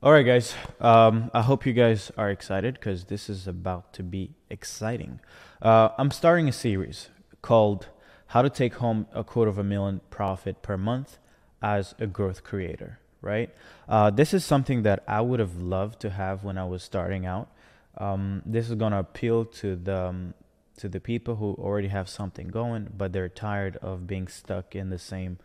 All right, guys. I hope you guys are excited because this is about to be exciting. I'm starting a series called How to Take Home a $250,000 Profit Per Month as a Growth Creator, right? This is something that I would have loved to have when I was starting out. This is going to appeal to the people who already have something going, but they're tired of being stuck in the same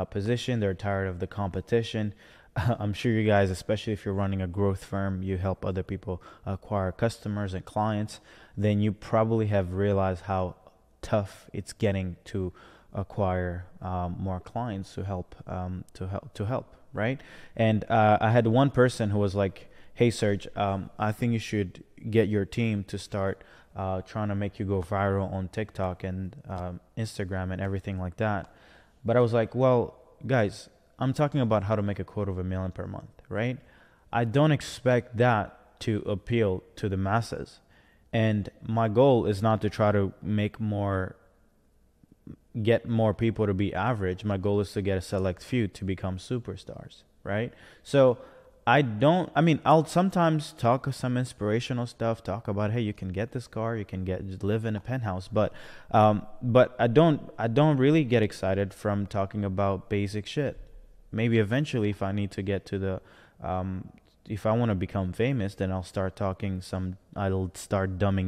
position. They're tired of the competition. I'm sure you guys, especially if you're running a growth firm, you help other people acquire customers and clients, then you probably have realized how tough it's getting to acquire more clients to help, right? And I had one person who was like, "Hey, Serge, I think you should get your team to start trying to make you go viral on TikTok and Instagram and everything like that." But I was like, "Well, guys, I'm talking about how to make a $250,000 per month, right? I don't expect that to appeal to the masses. And my goal is not to try to get more people to be average. My goal is to get a select few to become superstars, right? So I'll sometimes talk some inspirational stuff, talk about, hey, you can get this car, you can live in a penthouse, but I don't really get excited from talking about basic shit. Maybe eventually, if I need to get to if I want to become famous, then I'll start dumbing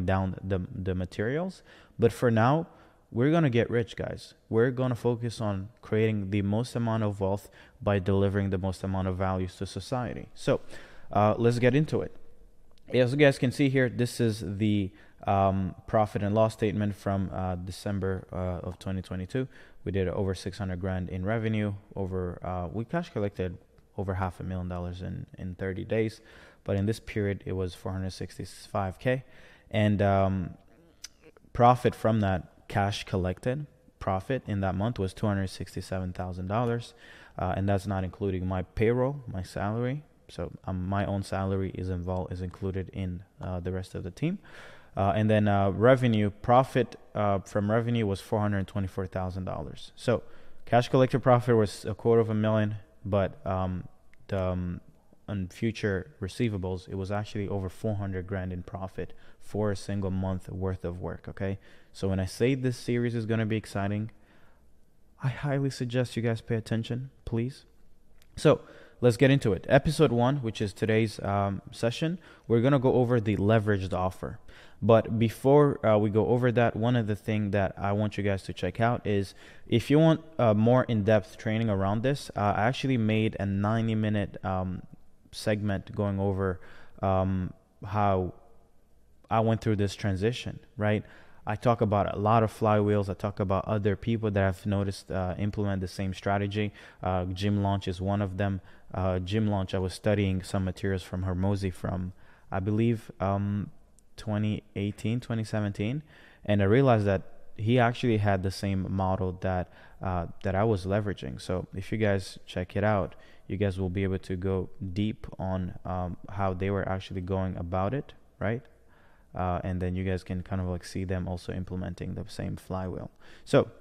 down the materials. But for now, we're going to get rich, guys. We're going to focus on creating the most amount of wealth by delivering the most amount of values to society. So let's get into it. As you guys can see here, this is the profit and loss statement from December of 2022. We did over 600 grand in revenue. We cash collected over $500,000 in 30 days, but in this period it was 465k, and profit from that cash collected profit in that month was $267,000, and that's not including my payroll, my salary. So my own salary is included in the rest of the team. And then profit from revenue was $424,000. So cash collector profit was $250,000, but on future receivables, it was actually over 400 grand in profit for a single month worth of work. Okay, so when I say this series is going to be exciting, I highly suggest you guys pay attention, please. So let's get into it. Episode 1, which is today's session, we're going to go over the leveraged offer. But before we go over that, one of the things that I want you guys to check out is if you want more in-depth training around this, I actually made a 90-minute segment going over how I went through this transition, right? I talk about a lot of flywheels. I talk about other people that I've noticed implement the same strategy. Gym Launch is one of them. Gym Launch, I was studying some materials from Hormozy from, I believe, 2018, 2017. And I realized that he actually had the same model that I was leveraging. So if you guys check it out, you guys will be able to go deep on how they were actually going about it, right? And then you guys can kind of like see them also implementing the same flywheel. So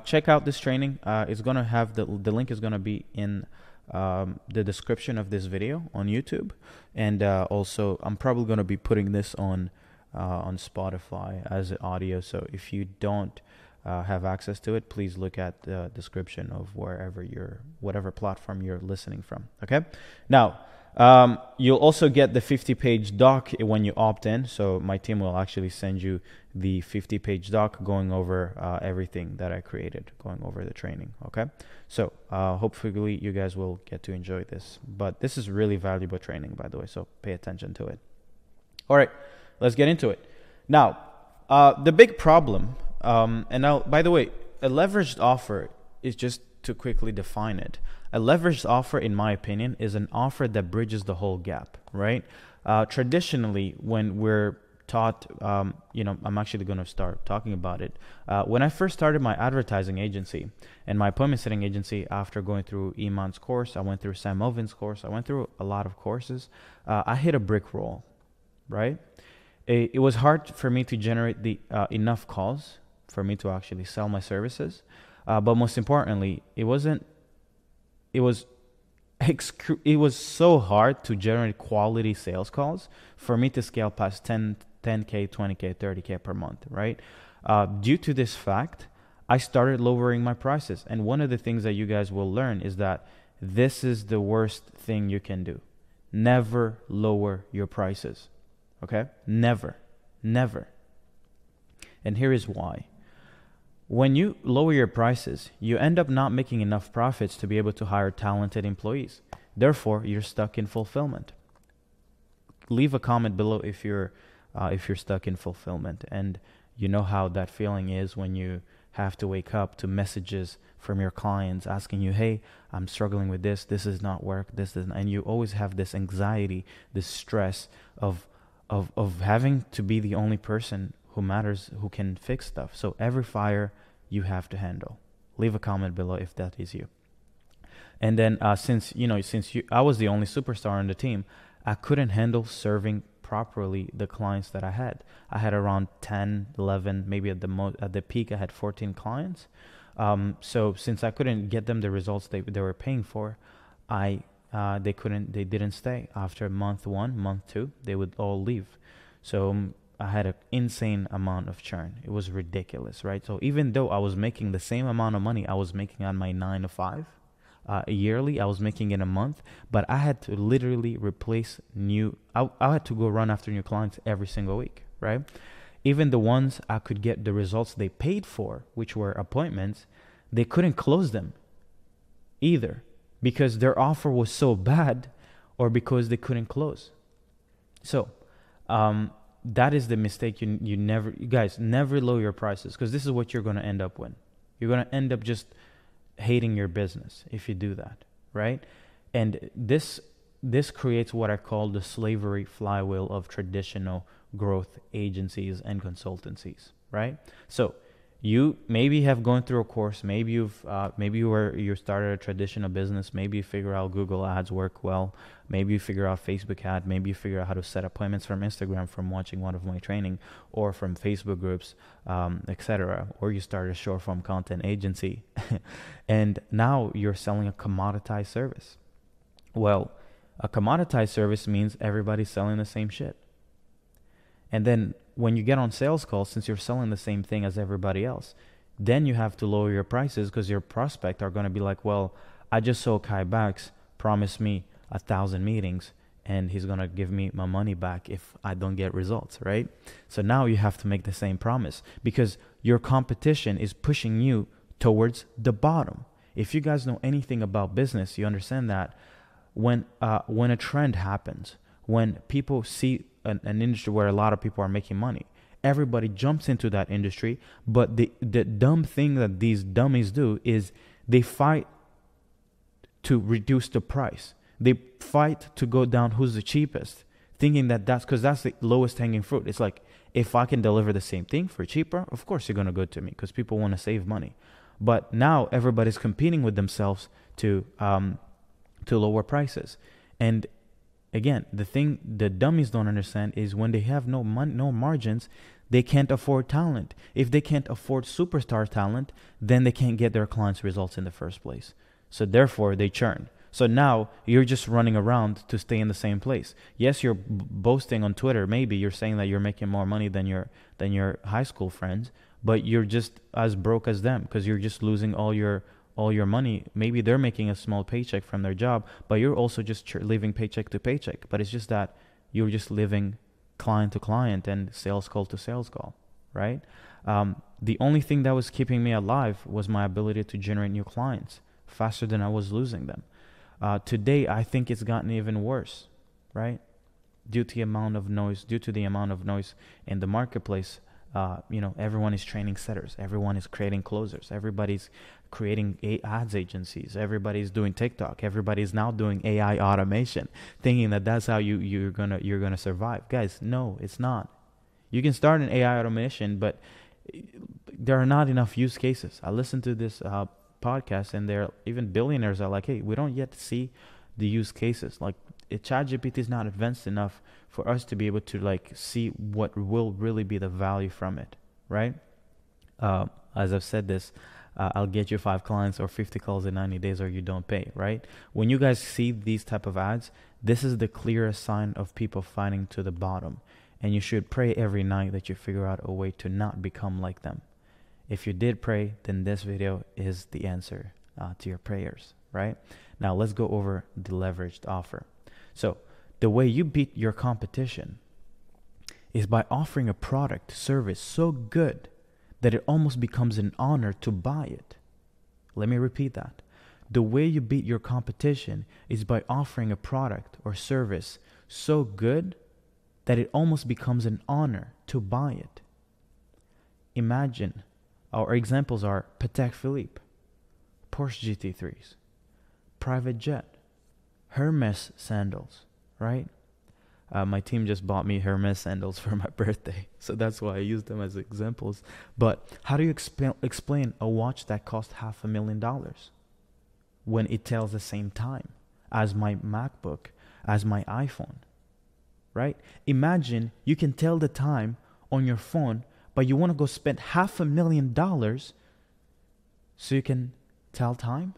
check out this training. It's going to have the link is going to be in the description of this video on YouTube. And also I'm probably going to be putting this on Spotify as an audio. So if you don't have access to it, please look at the description of whatever platform you're listening from. Okay. Now, you'll also get the 50-page doc when you opt in. So my team will actually send you the 50-page doc going over everything that I created, going over the training. Okay. So hopefully you guys will get to enjoy this. But this is really valuable training, by the way. So pay attention to it. All right, let's get into it. Now, the big problem, and now, by the way, a leveraged offer is, just to quickly define it, a leveraged offer, in my opinion, is an offer that bridges the whole gap, right? Traditionally, when we're taught, I'm actually going to start talking about it. When I first started my advertising agency and my appointment setting agency, after going through Iman's course, I went through Sam Melvin's course, I went through a lot of courses, I hit a brick wall, right? It was hard for me to generate the enough calls for me to actually sell my services. But most importantly, it was it was so hard to generate quality sales calls for me to scale past 10K, 20K, 30K per month, right? Due to this fact, I started lowering my prices. And one of the things that you guys will learn is that this is the worst thing you can do. Never lower your prices. Okay? Never. Never. And here is why. When you lower your prices, you end up not making enough profits to be able to hire talented employees. Therefore, you're stuck in fulfillment. Leave a comment below if you're stuck in fulfillment, and you know how that feeling is when you have to wake up to messages from your clients asking you, "Hey, I'm struggling with this. This does not work. This doesn't," and you always have this anxiety, this stress of having to be the only person who matters, who can fix stuff. So every fire you have to handle. Leave a comment below if that is you. And then since I was the only superstar on the team, I couldn't handle serving properly the clients that I had. I had around 10, 11, maybe at the peak I had 14 clients. So since I couldn't get them the results they were paying for, they didn't stay. After month 1, month 2, they would all leave. So I had an insane amount of churn. It was ridiculous, right? So even though I was making the same amount of money I was making on my 9 to 5 yearly, I was making in a month, but I had to literally replace I had to go run after new clients every single week, right? Even the ones I could get the results they paid for, which were appointments, they couldn't close them either because their offer was so bad or because they couldn't close. So, that is the mistake. You guys never lower your prices, because this is what you're going to end up with. You're going to end up just hating your business if you do that, right? And this creates what I call the slavery flywheel of traditional growth agencies and consultancies, right? So you maybe have gone through a course, maybe you started a traditional business, maybe you figure out Google ads work well, maybe you figure out Facebook ad, maybe you figure out how to set appointments from Instagram from watching one of my training or from Facebook groups, etc. Or you start a short form content agency and now you're selling a commoditized service. Well, a commoditized service means everybody's selling the same shit. And then when you get on sales calls, since you're selling the same thing as everybody else, then you have to lower your prices because your prospect are going to be like, well, I just saw Kai Bax promise me 1,000 meetings and he's going to give me my money back if I don't get results, right? So now you have to make the same promise because your competition is pushing you towards the bottom. If you guys know anything about business, you understand that when a trend happens, when people see an industry where a lot of people are making money, everybody jumps into that industry. But the dumb thing that these dummies do is they fight to reduce the price. They fight to go down who's the cheapest, thinking that's because that's the lowest hanging fruit. It's like, if I can deliver the same thing for cheaper, of course you're going to go to me because people want to save money. But now everybody's competing with themselves to lower prices. And again, the thing the dummies don't understand is when they have no margins, they can't afford talent. If they can't afford superstar talent, then they can't get their clients results in the first place. So therefore, they churn. So now you're just running around to stay in the same place. Yes, you're boasting on Twitter. Maybe you're saying that you're making more money than your high school friends, but you're just as broke as them because you're just losing all your money. Maybe they're making a small paycheck from their job, but you're also just living paycheck to paycheck. But it's just that you're just living client to client and sales call to sales call, right? The only thing that was keeping me alive was my ability to generate new clients faster than I was losing them. Today, I think it's gotten even worse, right? Due to the amount of noise in the marketplace. Everyone is training setters. Everyone is creating closers. Everybody's creating ads agencies. Everybody's doing TikTok. Everybody's now doing AI automation, thinking that that's how you're gonna survive. Guys, no, it's not. You can start an AI automation, but there are not enough use cases. I listened to this podcast, and even billionaires are like, hey, we don't yet see the use cases. Like, ChatGPT is not advanced enough for us to be able to see what will really be the value from it, right? As I've said this, I'll get you 5 clients or 50 calls in 90 days or you don't pay, right? When you guys see these type of ads, this is the clearest sign of people fighting to the bottom. And you should pray every night that you figure out a way to not become like them. If you did pray, then this video is the answer to your prayers, right? Now let's go over the leveraged offer. So the way you beat your competition is by offering a product, service so good that it almost becomes an honor to buy it. Let me repeat that. The way you beat your competition is by offering a product or service so good that it almost becomes an honor to buy it. Imagine, our examples are Patek Philippe, Porsche GT3s, private jet, Hermes sandals, right? My team just bought me Hermes sandals for my birthday, so that's why I use them as examples. But how do you explain a watch that cost $500,000 when it tells the same time as my MacBook, as my iPhone, right? Imagine you can tell the time on your phone, but you want to go spend $500,000 so you can tell time?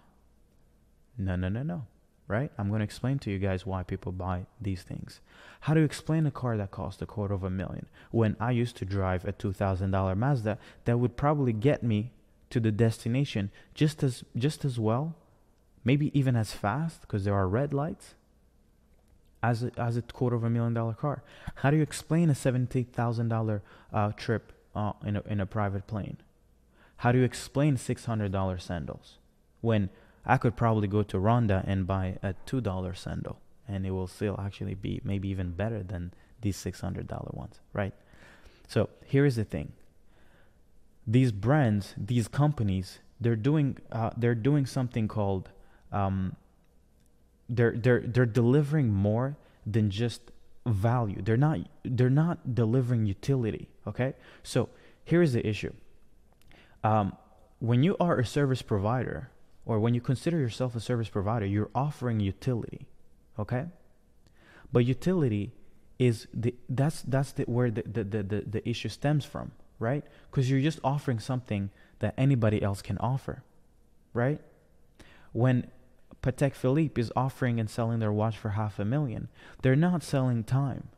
No. Right? I'm going to explain to you guys why people buy these things. How do you explain a car that costs $250,000 when I used to drive a $2,000 Mazda that would probably get me to the destination just as well, maybe even as fast because there are red lights, as a $250,000 car? How do you explain a $70,000 trip in a private plane? How do you explain $600 sandals when I could probably go to Ronda and buy a $2 sandal and it will still actually be maybe even better than these $600 ones, right? So here is the thing. These brands, these companies, they're doing something called they're delivering more than just value. They're not delivering utility, okay? So here is the issue. When you are a service provider, or when you consider yourself a service provider, you're offering utility, okay? But utility is where the issue stems from, right? Because you're just offering something that anybody else can offer, right? When Patek Philippe is offering and selling their watch for $500,000, they're not selling time.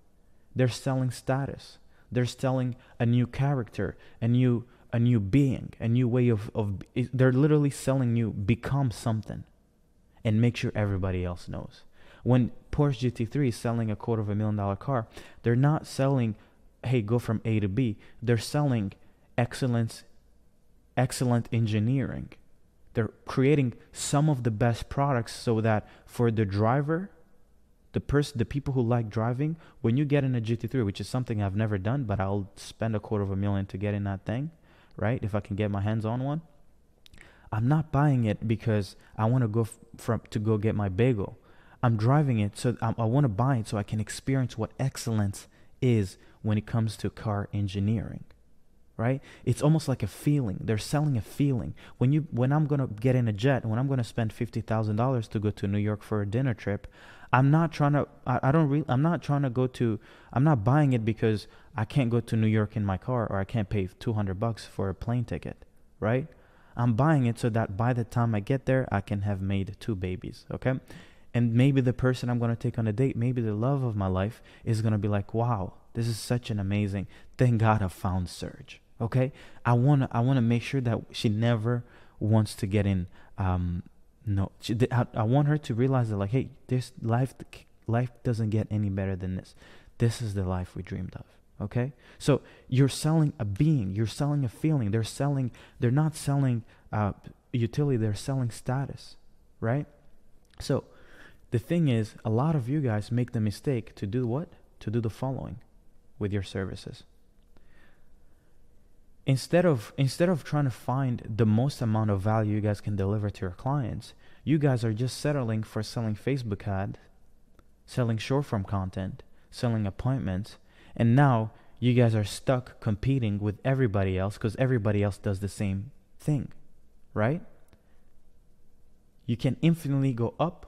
They're selling status. They're selling a new character, a new being, a new way of they're literally selling you become something and make sure everybody else knows. When Porsche GT3 is selling a $250,000 car, they're not selling, hey, go from A to B. They're selling excellent engineering. They're creating some of the best products so that for the driver, the people who like driving, when you get in a GT3, which is something I've never done, but I'll spend $250,000 to get in that thing, right? If I can get my hands on one, I'm not buying it because I want to go to go get my bagel. I'm driving it so I want to buy it so I can experience what excellence is when it comes to car engineering, right? It's almost like a feeling. They're selling a feeling. When I'm gonna get in a jet, when I'm gonna spend $50,000 to go to New York for a dinner trip, I'm not buying it because I can't go to New York in my car or I can't pay $200 for a plane ticket, right? I'm buying it so that by the time I get there, I can have made 2 babies, okay? And maybe the person I'm going to take on a date, maybe the love of my life is going to be like, wow, this is such an amazing, thank God I found Serge, okay? I want to make sure that she never wants to get in, I want her to realize that, like, hey, this life doesn't get any better than this. This is the life we dreamed of. Okay, so you're selling a being, you're selling a feeling. They're not selling utility. They're selling status, right? So the thing is, a lot of you guys make the mistake to do what? To do the following with your services. Instead of trying to find the most amount of value you guys can deliver to your clients, you guys are just settling for selling Facebook ads, selling short form content, selling appointments, and now you guys are stuck competing with everybody else because everybody else does the same thing, right? You can infinitely go up,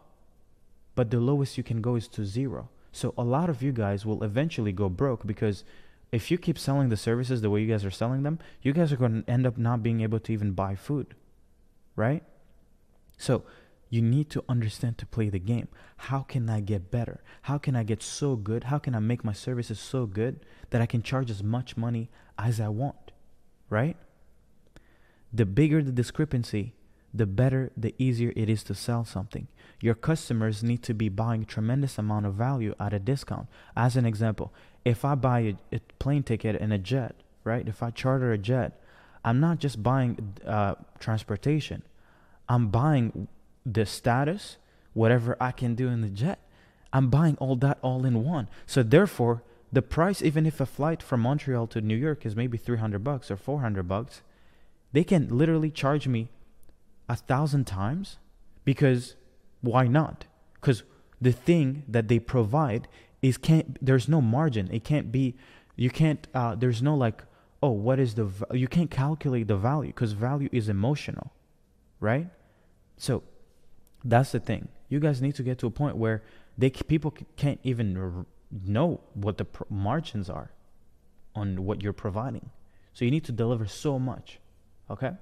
but the lowest you can go is to 0. So a lot of you guys will eventually go broke because if you keep selling the services the way you guys are selling them, you guys are going to end up not being able to even buy food right? So you need to understand to play the game. How can I get better? How can I get so good? How can I make my services so good that I can charge as much money as I want, right? The bigger the discrepancy, the better, the easier it is to sell something. Your customers need to be buying a tremendous amount of value at a discount. As an example, if I buy a plane ticket and a jet, right? If I charter a jet, I'm not just buying transportation. I'm buying the status, whatever I can do in the jet. I'm buying all that all in one. So therefore, the price, even if a flight from Montreal to New York is maybe $300 or $400, they can literally charge me 1,000 times, because why not? Because the thing that they provide is there's no margin. It can't be, you can't, there's no like, oh, what is you can't calculate the value, because value is emotional, right? So that's the thing. You guys need to get to a point where people can't even know what the margins are on what you're providing. So you need to deliver so much, okay?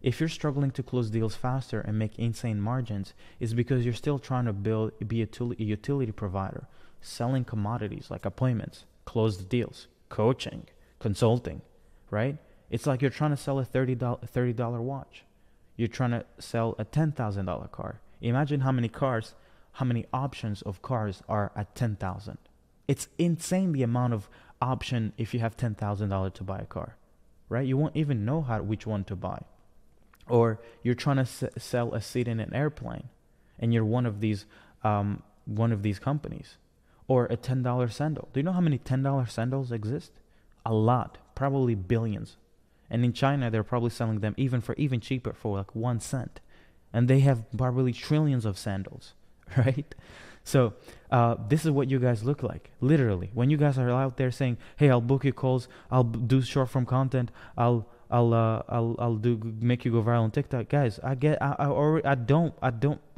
If you're struggling to close deals faster and make insane margins, it's because you're still trying to be a utility provider, selling commodities like appointments, closed deals, coaching, consulting, right? It's like you're trying to sell a $30 watch. You're trying to sell a $10,000 car. Imagine how many options of cars are at 10,000. It's insane the amount of option if you have $10,000 to buy a car, right? You won't even know which one to buy. Or you're trying to sell a seat in an airplane, and you're one of these companies. Or a $10 sandal. Do you know how many $10 sandals exist? A lot, probably billions. And in China, they're probably selling them even cheaper for like 1 cent. And they have probably trillions of sandals, right? So this is what you guys look like, literally. When you guys are out there saying, "Hey, I'll book you calls, I'll do short form content, I'll make you go viral on TikTok," guys.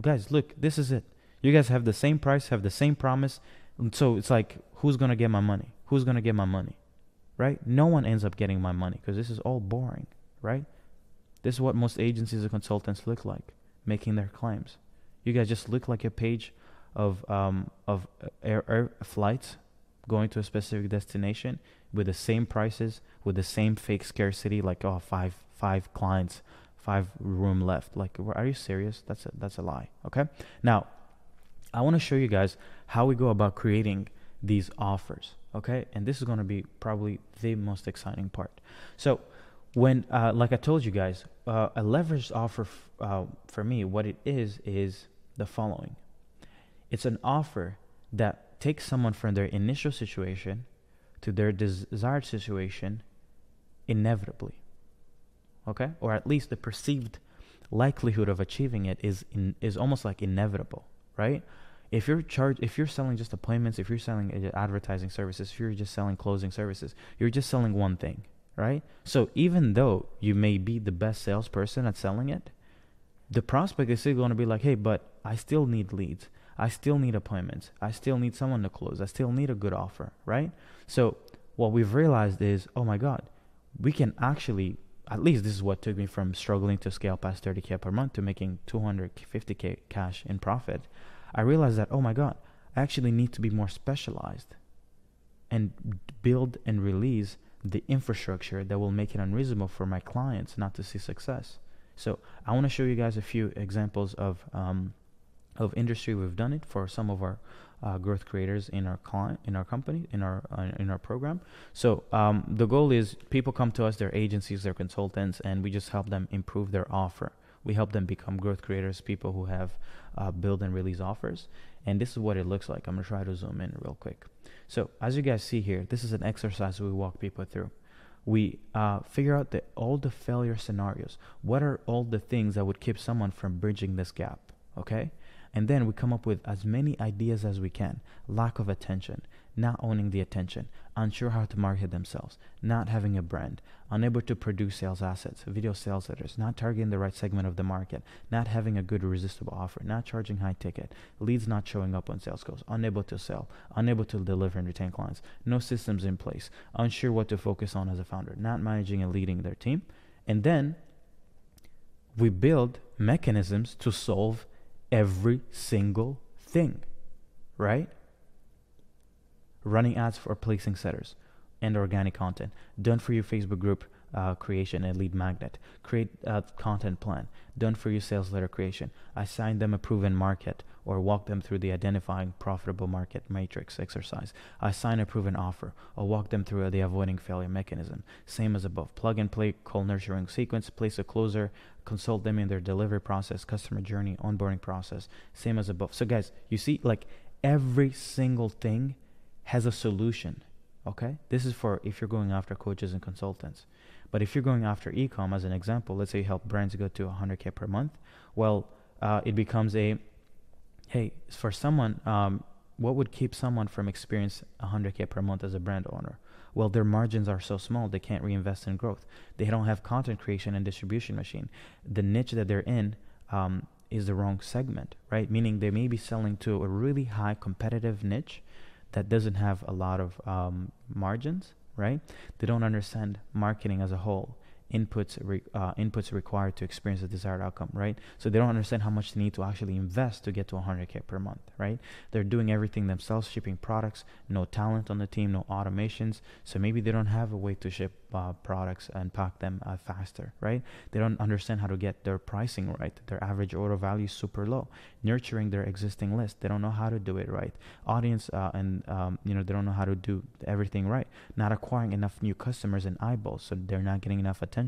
Guys, look, this is it. You guys have the same price, have the same promise, and so it's like, who's gonna get my money? Who's gonna get my money? Right? No one ends up getting my money, because this is all boring, right? This is what most agencies and consultants look like, making their claims. You guys just look like a page of air flights going to a specific destination with the same prices, with the same fake scarcity, like, oh, five clients, 5 room left. Like, are you serious? That's a lie. Okay. Now, I want to show you guys how we go about creating these offers. Okay, and this is going to be probably the most exciting part. So when, like I told you guys, a leveraged offer for me, what it is the following. It's an offer that takes someone from their initial situation to their desired situation inevitably. Okay, or at least the perceived likelihood of achieving it is almost like inevitable, right? If you're selling just appointments, if you're selling advertising services, if you're just selling closing services, you're just selling one thing, right? So even though you may be the best salesperson at selling it, the prospect is still going to be like, hey, but I still need leads. I still need appointments. I still need someone to close. I still need a good offer, right? So what we've realized is, oh my God, we can actually, at least this is what took me from struggling to scale past 30K per month to making 250K cash in profit. I realized that, oh my God, I actually need to be more specialized and build and release the infrastructure that will make it unreasonable for my clients not to see success. So I want to show you guys a few examples of industry we've done it for some of our growth creators in our company, in our program. So the goal is people come to us, their agencies, their consultants, and we just help them improve their offer. We help them become growth creators, people who have build and release offers. And this is what it looks like. I'm going to try to zoom in real quick. So as you guys see here, this is an exercise we walk people through. We figure out all the failure scenarios. What are all the things that would keep someone from bridging this gap? Okay? And then we come up with as many ideas as we can. Lack of attention, not owning the attention, unsure how to market themselves, not having a brand, unable to produce sales assets, video sales letters, not targeting the right segment of the market, not having a good irresistible offer, not charging high ticket, leads not showing up on sales calls, unable to sell, unable to deliver and retain clients, no systems in place, unsure what to focus on as a founder, not managing and leading their team. And then We build mechanisms to solve every single thing, right? Running ads for placing setters and organic content, done for you Facebook group creation and lead magnet, create a content plan, done for you sales letter creation, assign them a proven market or walk them through the identifying profitable market matrix exercise, assign a proven offer or walk them through the avoiding failure mechanism. Same as above, plug and play call nurturing sequence, place a closer, consult them in their delivery process, customer journey, onboarding process, same as above. So guys, you see, like every single thing has a solution. Okay, this is for if you're going after coaches and consultants. But if you're going after e-com as an example, let's say you help brands go to 100K per month. Well, it becomes hey, for someone, what would keep someone from experience 100K per month as a brand owner? Well, their margins are so small, they can't reinvest in growth. They don't have content creation and distribution machine. The niche that they're in is the wrong segment, right? Meaning they may be selling to a really high competitive niche that doesn't have a lot of margins, right? They don't understand marketing as a whole, inputs required to experience the desired outcome, right? So they don't understand how much they need to actually invest to get to 100K per month, right? They're doing everything themselves, shipping products, no talent on the team, no automations. So maybe they don't have a way to ship products and pack them faster, right? They don't understand how to get their pricing right. Their average order value is super low. Nurturing their existing list, they don't know how to do it right. Audience they don't know how to do everything right. Not acquiring enough new customers and eyeballs, so they're not getting enough attention.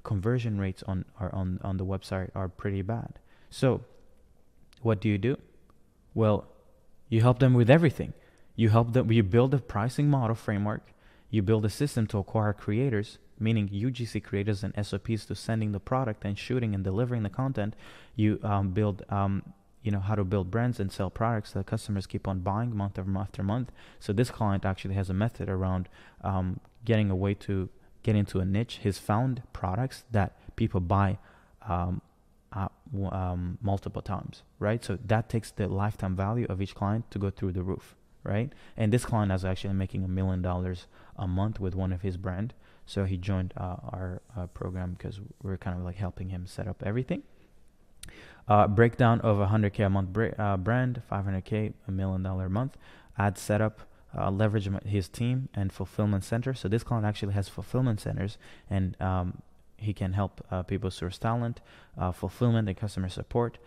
Conversion rates on the website are pretty bad. So what do? Well, you help them with everything. You build a pricing model framework. You build a system to acquire creators, meaning UGC creators and SOPs to sending the product and shooting and delivering the content. You build how to build brands and sell products that customers keep on buying month after month. So this client actually has a method around getting a way to get into a niche. He's found products that people buy multiple times, right? So that takes the lifetime value of each client to go through the roof, right? And this client is actually making $1 million a month with one of his brand. So he joined our program because we're kind of like helping him set up everything. Breakdown of 100K a month brand, 500K, $1 million a month. Ad setup, leverage his team and fulfillment center. So this client actually has fulfillment centers, and he can help people source talent, fulfillment and customer support,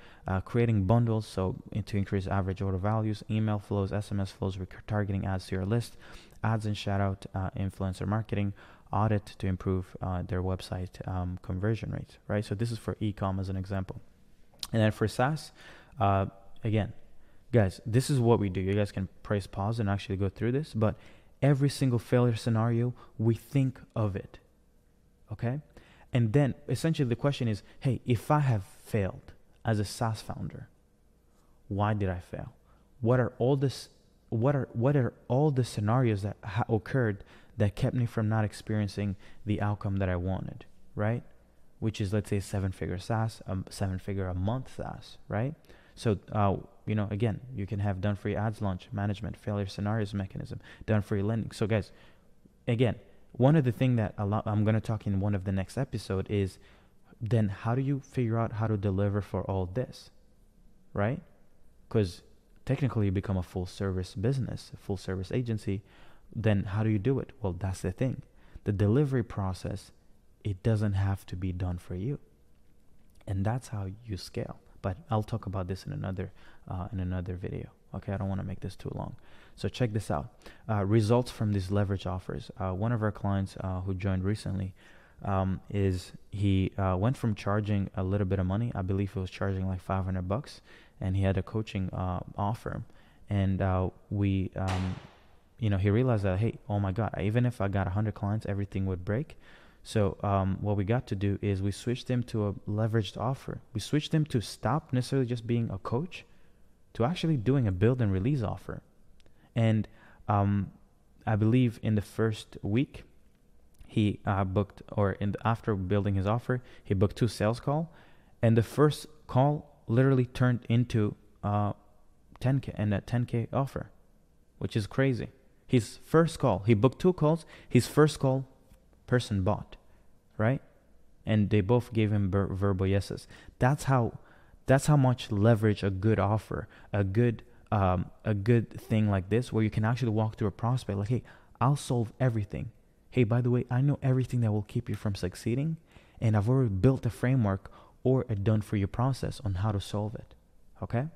creating bundles so to increase average order values, email flows, SMS flows, targeting ads to your list, ads and shout out, influencer marketing, audit to improve their website conversion rates, right? So this is for e-com as an example. And then for SaaS, again, guys, this is what we do. You guys can press pause and actually go through this, but every single failure scenario, we think of it, okay? And then essentially the question is, hey, if I have failed as a SaaS founder, why did I fail? What are all the scenarios that occurred that kept me from not experiencing the outcome that I wanted, right? Which is, let's say, 7-figure SaaS, 7-figure a month SaaS, right? So, again, you can have done for your ads launch management, failure scenarios mechanism, done for your lending. So guys, again, one of the things that I'm going to talk in one of the next episode is then how do you figure out how to deliver for all this, right? Because technically you become a full service business, a full service agency. Then how do you do it? Well, that's the thing. The delivery process, it doesn't have to be done for you. And that's how you scale. But I'll talk about this in another video. Okay, I don't want to make this too long. So check this out. Results from these leverage offers. One of our clients who joined recently is he went from charging a little bit of money. I believe he was charging like $500, and he had a coaching offer. And he realized that, hey, oh my God, even if I got 100 clients, everything would break. So what we got to do is we switched him to a leveraged offer. We switched him to stop necessarily just being a coach to actually doing a build and release offer. And I believe in the first week, he booked, after building his offer, he booked 2 sales calls. And the first call literally turned into 10K and a 10K offer, which is crazy. His first call, he booked 2 calls. His first call, person bought, right? and they both gave him verbal yeses. That's how much leverage a good offer, a good thing like this, where you can actually walk through a prospect like, hey, I'll solve everything. Hey, by the way, I know everything that will keep you from succeeding, and I've already built a framework or a done for you process on how to solve it. Okay?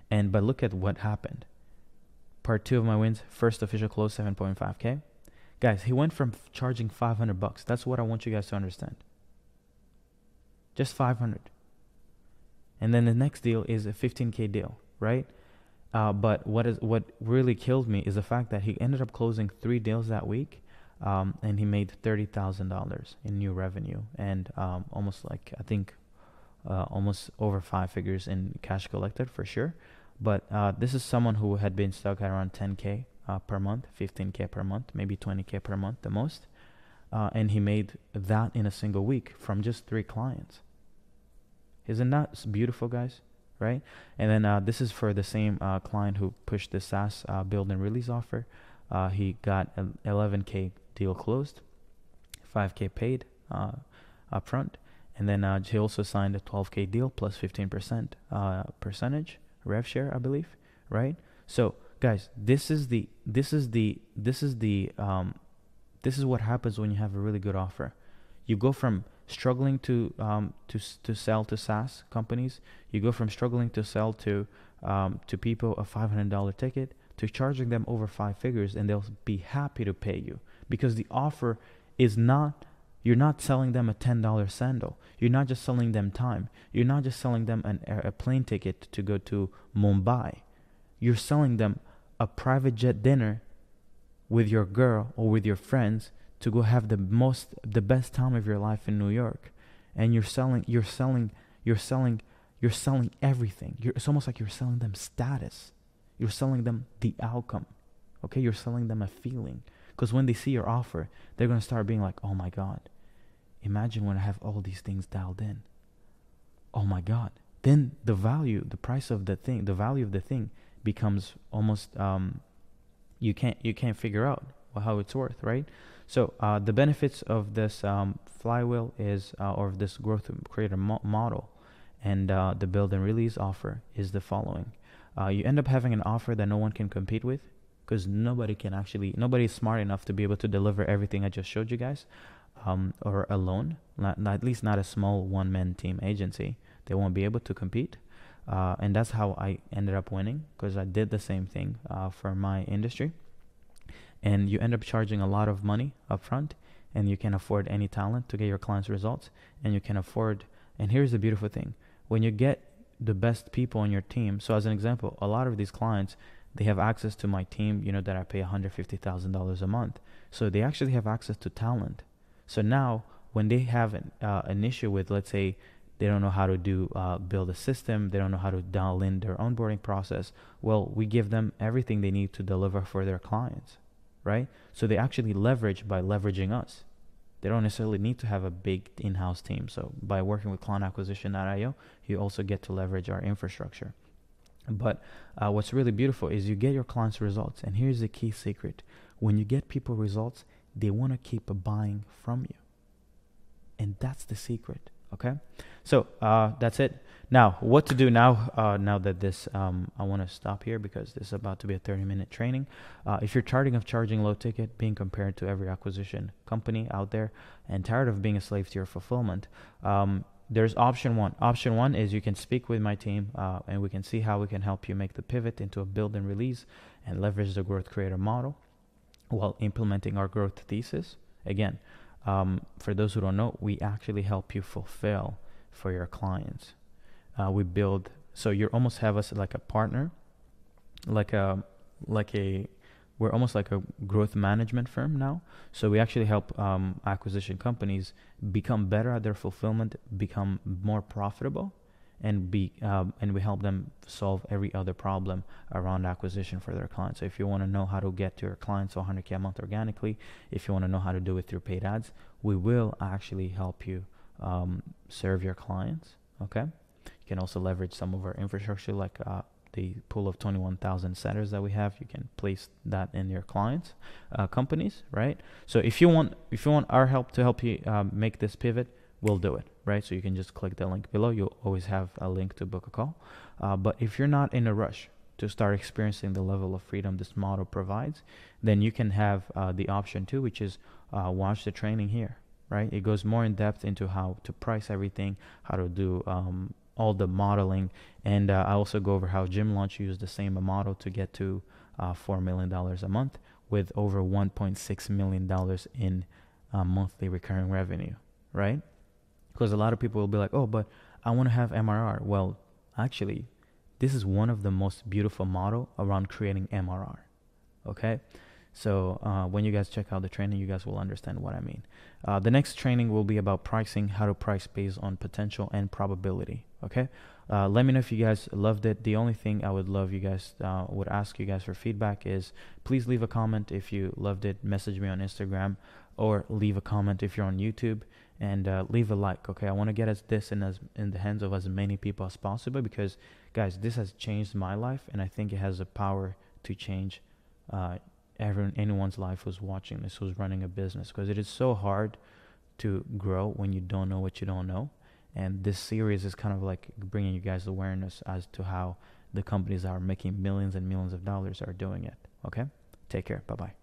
But look at what happened. Part 2 of my wins, first official close, 7.5K. Guys, he went from charging $500. That's what I want you guys to understand. Just 500. And then the next deal is a 15K deal, right? But what really killed me is the fact that he ended up closing 3 deals that week, and he made $30,000 in new revenue, and almost over 5 figures in cash collected for sure. But this is someone who had been stuck at around 10K per month, 15K per month, maybe 20K per month the most, and he made that in a single week from just 3 clients. Isn't that beautiful, guys? Right? And then this is for the same client who pushed the SaaS build and release offer. He got an 11K deal closed, 5K paid upfront, and then he also signed a 12K deal plus 15% percentage rev share, I believe. Right? So, guys, this is what happens when you have a really good offer. You go from struggling to sell to SaaS companies. You go from struggling to sell to people a $500 ticket to charging them over 5 figures, and they'll be happy to pay you, because the offer is not, you're not selling them a $10 sandal. You're not just selling them time. You're not just selling them a plane ticket to go to Mumbai. You're selling them a private jet dinner with your girl or with your friends to go have the best time of your life in New York. And you're selling everything. It's almost like you're selling them status. You're selling them the outcome. Okay, you're selling them a feeling. Because when they see your offer, they're going to start being like, oh my God, imagine when I have all these things dialed in. Oh my God. Then the value, the price of the thing, the value of the thing becomes almost, you can't figure out how it's worth, right? So the benefits of this flywheel is, or this growth creator model, and the build and release offer is the following. You end up having an offer that no one can compete with, because nobody is smart enough to be able to deliver everything I just showed you guys, or alone, at least not a small one-man team agency. They won't be able to compete. And that's how I ended up winning, because I did the same thing for my industry. And you end up charging a lot of money up front, and you can afford any talent to get your clients results. And you can afford, and here's the beautiful thing, when you get the best people on your team. So as an example, a lot of these clients, they have access to my team, that I pay $150,000 a month. So they actually have access to talent. So now when they have an issue with, let's say, they don't know how to build a system, they don't know how to dial in their onboarding process, well, we give them everything they need to deliver for their clients. Right? So they actually leverage by leveraging us. They don't necessarily need to have a big in-house team. So by working with clientacquisition.io, you also get to leverage our infrastructure. But what's really beautiful is you get your clients results. And here's the key secret. When you get people results, they want to keep buying from you. And that's the secret. Okay? So that's it. Now, what to do now, now that this, I want to stop here because this is about to be a 30-minute training. If you're tired of charging low ticket, being compared to every acquisition company out there, and tired of being a slave to your fulfillment, there's option one. Option one is you can speak with my team, and we can see how we can help you make the pivot into a build and release and leverage the growth creator model while implementing our growth thesis. Again, for those who don't know, we actually help you fulfill for your clients. We build, so you almost have us like a partner, we're almost like a growth management firm now. So we actually help acquisition companies become better at their fulfillment, become more profitable, and we help them solve every other problem around acquisition for their clients. So if you want to know how to get to your clients 100K a month organically, if you want to know how to do it through paid ads, we will actually help you serve your clients. Okay. You can also leverage some of our infrastructure like the pool of 21,000 setters that we have. You can place that in your clients, companies, right? So if you want our help to help you make this pivot, we'll do it, right? So you can just click the link below. You'll always have a link to book a call. But if you're not in a rush to start experiencing the level of freedom this model provides, then you can have the option too, which is watch the training here, right? It goes more in depth into how to price everything, how to do all the modeling, and I also go over how Gym Launch used the same model to get to $4 million a month with over $1.6 million in monthly recurring revenue, right? Because a lot of people will be like, oh, but I want to have MRR. Well, actually, this is one of the most beautiful model around creating MRR, okay? So when you guys check out the training, you guys will understand what I mean. The next training will be about pricing, how to price based on potential and probability, okay? Let me know if you guys loved it. The only thing I would love you guys, would ask you guys for feedback is please leave a comment if you loved it. Message me on Instagram or leave a comment if you're on YouTube, and leave a like, okay? I want to get this in the hands of as many people as possible, because guys, this has changed my life, and I think it has the power to change anyone's life who's watching this, who's running a business, because it is so hard to grow when you don't know what you don't know. And this series is kind of like bringing you guys awareness as to how the companies that are making millions and millions of dollars are doing it. Okay, take care. Bye bye.